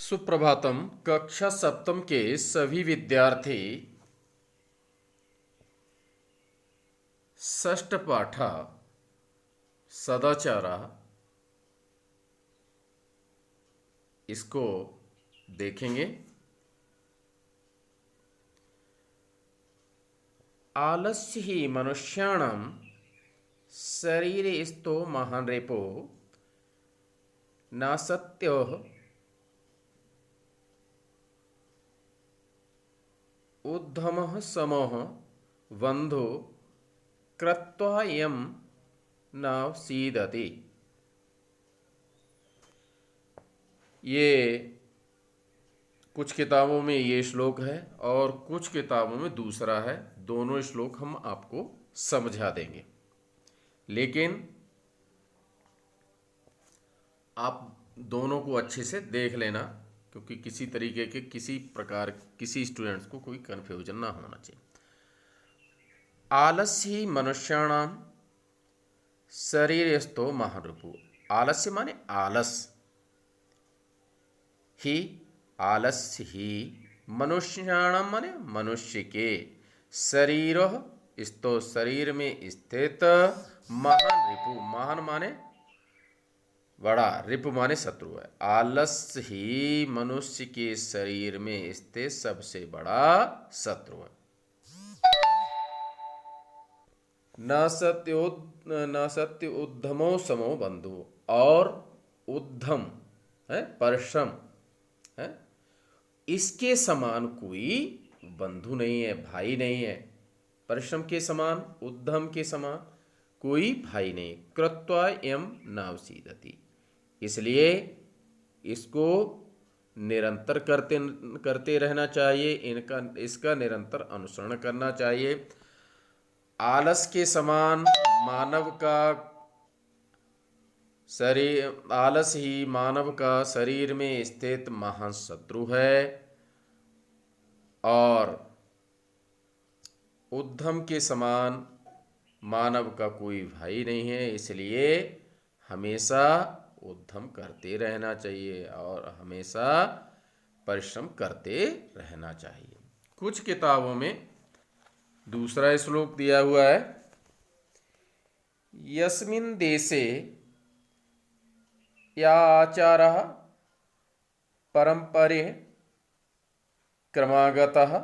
सुप्रभातम। कक्षा सप्तम के सभी विद्यार्थी षष्ठ पाठ सदाचार इसको देखेंगे। आलस्य ही मनुष्याणां शरीरे स्तो महान् रेपो न सत्योः उद्धमः समोः बन्धो कृत्वा यं न सीदति। ये कुछ किताबों में ये श्लोक है और कुछ किताबों में दूसरा है। दोनों श्लोक हम आपको समझा देंगे, लेकिन आप दोनों को अच्छे से देख लेना, क्योंकि किसी तरीके के किसी प्रकार किसी स्टूडेंट्स को कोई कन्फ्यूजन ना होना चाहिए। आलस्य ही मनुष्याणां शरीरस्थो महारूपो। आलस्य माने आलस, ही आलस्य ही मनुष्याणां माने मनुष्य के, शरीर स्तो शरीर में स्थित, महान रिपु महान माने बड़ा, रिपु माने शत्रु है। आलस्य ही मनुष्य के शरीर में स्थित सबसे बड़ा शत्रु है। न सत्य उद्धमो समो बंधु, और उद्धम है परिश्रम है, इसके समान कोई बंधु नहीं है, भाई नहीं है। परिश्रम के समान, उद्धम के समान कोई भाई नहीं। कृत्वा यम नावसीदति, इसलिए इसको निरंतर करते रहना चाहिए, इसका निरंतर अनुसरण करना चाहिए। आलस के समान मानव का शरीर, आलस ही मानव का शरीर में स्थित महान शत्रु है, और उद्धम के समान मानव का कोई भाई नहीं है। इसलिए हमेशा उद्यम करते रहना चाहिए और हमेशा परिश्रम करते रहना चाहिए। कुछ किताबों में दूसरा श्लोक दिया हुआ है, यस्मिन् देशे या आचारः परंपरे क्रमागतः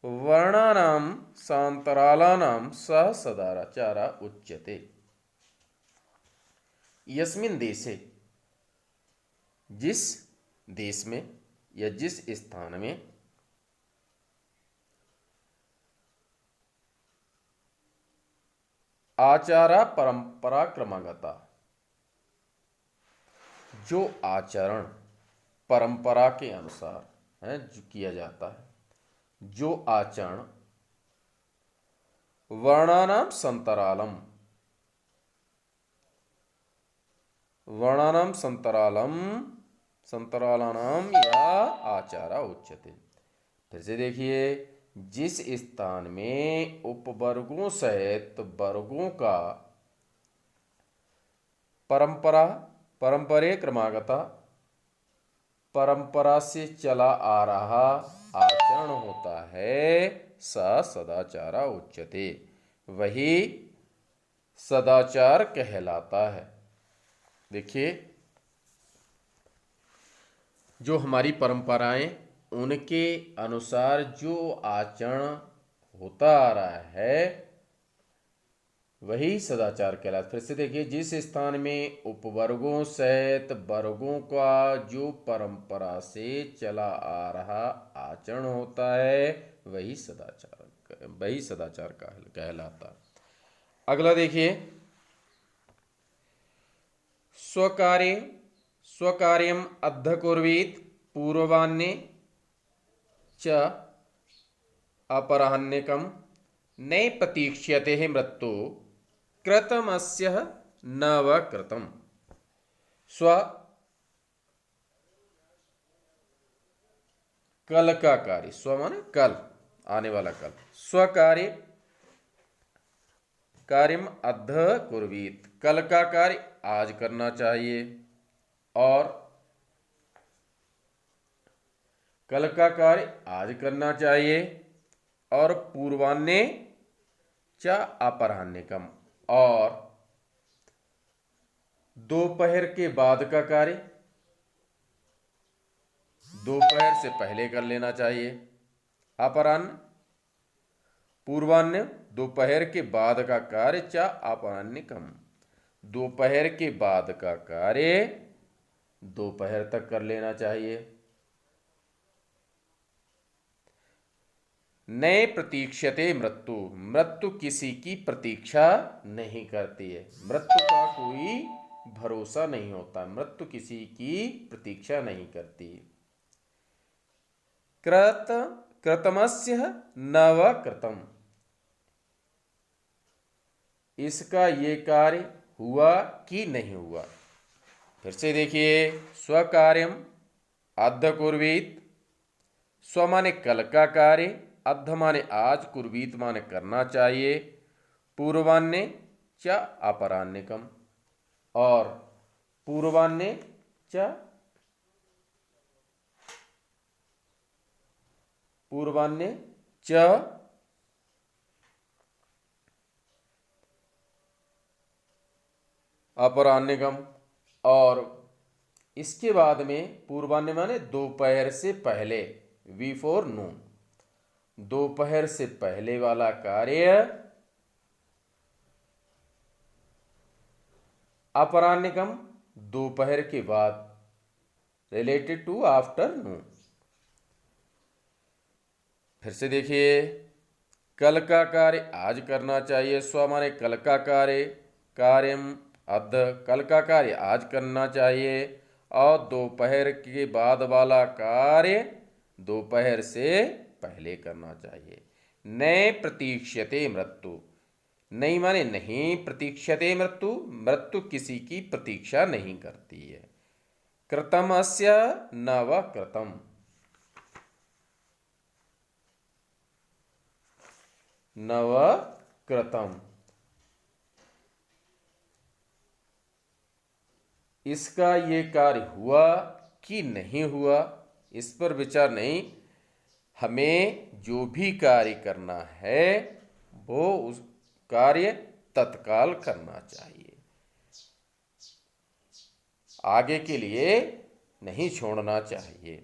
वर्णानां सान्तरालानां सह सदाचार उच्यते। यस्मिन् देशे, जिस देश में या जिस स्थान में, आचारा परंपरा क्रमागता, जो आचरण परंपरा के अनुसार है जो किया जाता है, जो आचरण वर्णानाम संतरालम, वर्णानाम संतरालम संतरालानाम या आचारा उच्यते। फिर से देखिए, जिस स्थान में उपवर्गों सहित वर्गों का परंपरा, परंपरे क्रमागता, परंपरा से चला आ रहा आचरण होता है, स सदाचारा उच्यते, वही सदाचार कहलाता है। देखिए, जो हमारी परंपराएं, उनके अनुसार जो आचरण होता आ रहा है वही सदाचार कहलाता है। फिर से देखिए, जिस स्थान में उपवर्गों सहित वर्गों का जो परंपरा से चला आ रहा आचरण होता है वही सदाचार कहलाता है। अगला देखिए, स्वकार्यम अद्धकुर्वीत पूर्वान्ने च अपराह्निकम नये प्रतीक्ष्यते मृत्यु कृतमस्य न व कृतम। कल का कार्य, स्व माने कल, आने वाला कल, स्वकार्य कार्यम अद्ध कुर्वीत, कल का कार्य आज करना चाहिए, और कल का कार्य आज करना चाहिए, और पूर्वाह्ने च अपराह्निकम, और दोपहर के बाद का कार्य दोपहर से पहले कर लेना चाहिए। अपराह्न पूर्वाह्न दोपहर के बाद का कार्य च अपराह्निकम, दोपहर के बाद का कार्य दोपहर तक कर लेना चाहिए। नए प्रतीक्षते मृत्यु, मृत्यु किसी की प्रतीक्षा नहीं करती है, मृत्यु का कोई भरोसा नहीं होता, मृत्यु किसी की प्रतीक्षा नहीं करती। कृत कृतमस्य नव कृतम, इसका ये कार्य हुआ कि नहीं हुआ। फिर से देखिए, स्वकार्यम अद्य कुर्वीत, स्व माने कल का कार्य, अद्ध माने आज, कुर्वीत माने करना चाहिए, पूर्वाह्ने च अपराह्निकम, और पूर्वाह्ने च पूर्वाह्ने च अपराह्निकम, और इसके बाद में पूर्वाह्न माने दोपहर से पहले, बिफोर नून, दोपहर से पहले वाला कार्य अपराह्निकम, दोपहर के बाद, रिलेटेड टू आफ्टरनून। फिर से देखिए, कल का कार्य आज करना चाहिए, स्व माने कल का कार्य, कार्यम अद्य, कल का कार्य आज करना चाहिए, और दोपहर के बाद वाला कार्य दोपहर से पहले करना चाहिए। नए प्रतीक्षते मृत्यु, नहीं माने नहीं, प्रतीक्षते मृत्यु, मृत्यु किसी की प्रतीक्षा नहीं करती है। कृतमस्य नव कृतम, नव कृतम, इसका ये कार्य हुआ कि नहीं हुआ, इस पर विचार नहीं, हमें जो भी कार्य करना है वो उस कार्य तत्काल करना चाहिए, आगे के लिए नहीं छोड़ना चाहिए।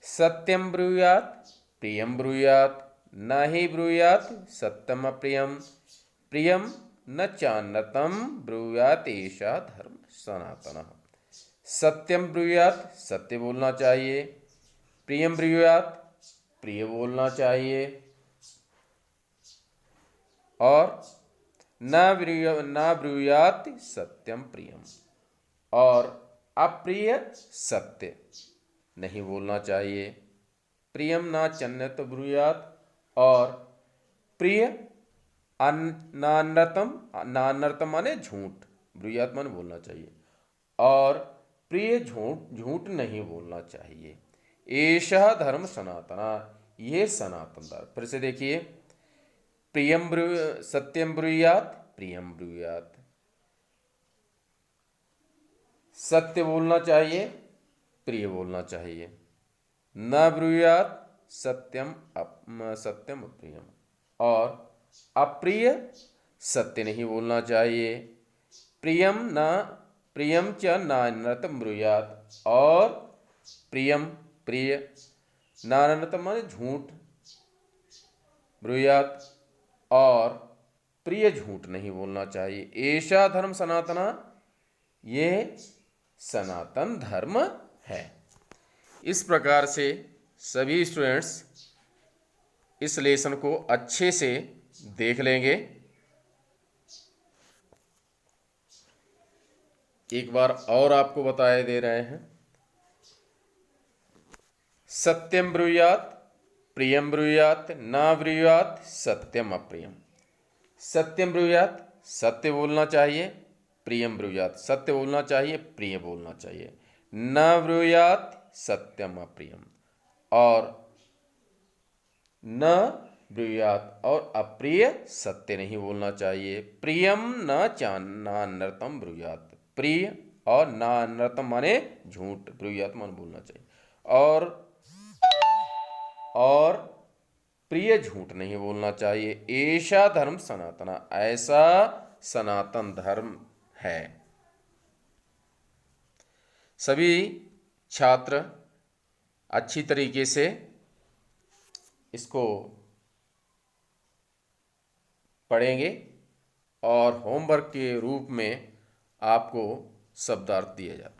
सत्यम ब्रूयात प्रियम ब्रूयात, न ही ब्रूयात सत्यम अप्रियम, प्रियम न चान्नतम ब्रूयात ऐसा धर्म सनातन। सत्यम ब्रूयात, सत्य बोलना चाहिए, प्रियम ब्रूयात, प्रिय बोलना चाहिए, और न ब्रूयात सत्यम प्रियम, और अप्रिय सत्य नहीं बोलना चाहिए। प्रियम ना चन्नत ब्रूयात, और प्रिय नानरतम, नानरतम माने झूठ, ब्रूयात माने बोलना चाहिए, और प्रिय झूठ नहीं बोलना चाहिए। ऐसा धर्म सनातना, ये सनातन धर्म। फिर से देखिए, प्रियम सत्यम ब्रूयात प्रियम ब्रूयात, सत्य बोलना चाहिए, प्रिय बोलना चाहिए। न ब्रूयात सत्यम सत्यम अप्रियम, और अप्रिय सत्य नहीं बोलना चाहिए। प्रियम न प्रियम च नानृतम ब्रूयात, और प्रियम प्रिय, नानृतम माने झूठ, ब्रूयात, और प्रिय झूठ नहीं बोलना चाहिए। ऐसा धर्म सनातना, ये सनातन धर्म है। इस प्रकार से सभी स्टूडेंट्स इस लेसन को अच्छे से देख लेंगे। एक बार और आपको बताए दे रहे हैं। सत्यम ब्रूयात प्रियम ब्रूयात, न ब्रूयात सत्यम अप्रियम। सत्यम ब्रूयात, सत्य बोलना चाहिए, प्रियम ब्रूयात, सत्य बोलना चाहिए, प्रिय बोलना चाहिए। न ब्रूयात सत्यम अप्रियम, और न ब्रूयात और अप्रिय सत्य नहीं बोलना चाहिए। प्रियम न चान्नानृतम ब्रूयात, प्रिय और नानृतम माने झूठ, ब्रूयात माने बोलना चाहिए। और और प्रिय झूठ नहीं बोलना चाहिए। ऐसा धर्म सनातना, ऐसा सनातन धर्म है। सभी छात्र अच्छी तरीके से इसको पढ़ेंगे और होमवर्क के रूप में आपको शब्दार्थ दिए जाते हैं।